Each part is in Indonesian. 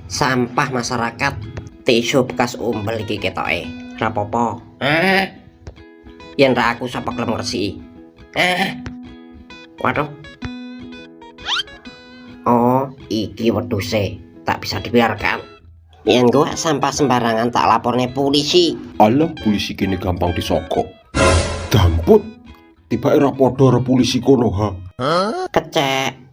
Sampah masyarakat, tisu bekas umbel iki ketoke. Rapopo. Yen ra aku sapa kelem ngresiki. Waduh. Oh, iki wedhuse. Tak bisa dibiarkan. Yen gua sampah sembarangan tak laporne polisi. Alah, polisi kini gampang disogok. Damput, tiba era podo karo polisi kono ha. Kecek.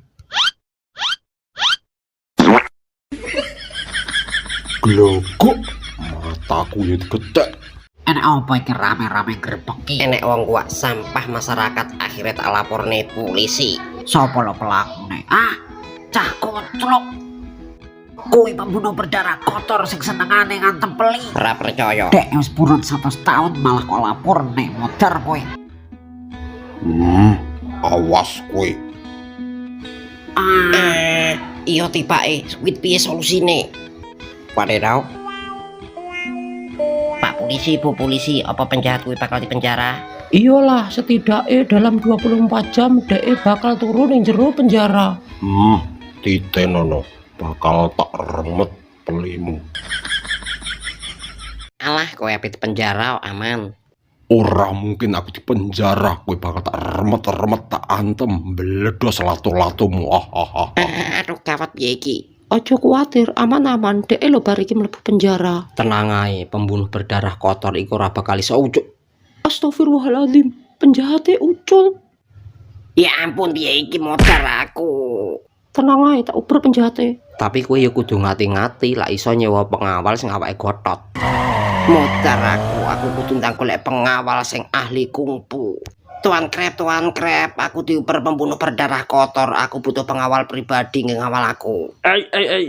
Glogok, mataku ya diketek. Enak apa iki rame-rame grebeki? Enek wong gua sampah masyarakat akhirnya tak laporne polisi. Sopo lo pelakune? Cah konclok. Kuwi pembunuh berdarah kotor sing senengane ngantem peli. Ora percaya. Dek wis purun 100 tahun malah kok lapor nek motor kowe. Awas kowe. Iya tibake, wit piye solusine? Padahal Pak polisi, Bu polisi, apa penjahat kuwi bakal dipenjara? Iyalah, setidaknya dalam 24 jam DE bakal turun yang jero penjara. Titenono bakal tak remet pelimu. Alah, kowe ape penjara aman. Ora mungkin aku di penjara, kowe bakal tak remet tak antem bledos lato-latomu. Aduh gawat piye iki? Ojo kuwatir, aman-aman, DE lo bar iki mlebu penjara. Tenang ae, pembunuh berdarah kotor iku ora bakal iso ujuk. Astagfirullahaladzim, penjahatnya ucul. Ya ampun, piye iki motor aku. Tenang ae, tak uber penjahatnya. Tapi kowe ya kudu ngati-ngati lah iso nyewa pengawal sing awake gotot. Motor aku kudu ndang golek pengawal sing ahli kungfu. Tuan Krep, aku diuber pembunuh berdarah kotor. Aku butuh pengawal pribadi ngawal aku.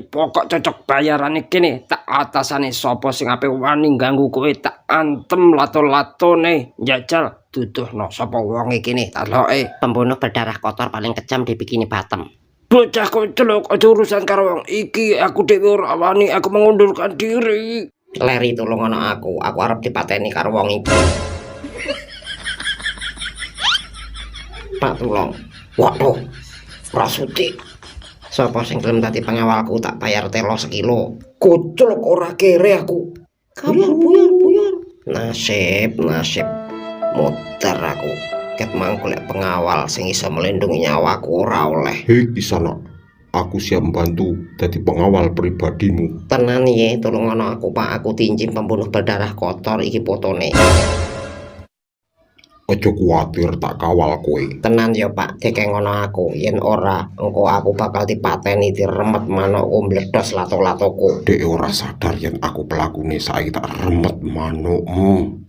Pokok cocok bayaran iki nih. Tak atasane sapa sing ape wani ganggu kowe tak antem lato-latone. Jajal duduhno sapa wong iki nih. Taloke Pembunuh berdarah kotor paling kejam di bikini Bottom. bocah kocelok aja urusan karo wong iki. Aku dhewe ora wani, aku mengundurkan diri. Leri tulung ana aku arep dipateni karo wong iki. Pak tulung. Waduh, Rasuti. Sapa sing gelem dadi pengawalku tak bayar telo sekilo. Kocelok ora kere aku. Buyar. Nasib. Muter aku. Ket mang golek pengawal sing iso melindungi nyawaku ora oleh. Hei kisana, aku siap membantu jadi pengawal pribadimu. Tenan ye, tolong ana aku Pak, aku tinjim pembunuh berdarah kotor iki fotone. Ojo kuwatir tak kawal kowe. Tenan yo Pak, dekeng ngono aku. Yen ora, engko aku bakal dipateni diremet manukku mbledos lato-latoku. Dek ora sadar yen aku pelakune saiki tak remet manukmu.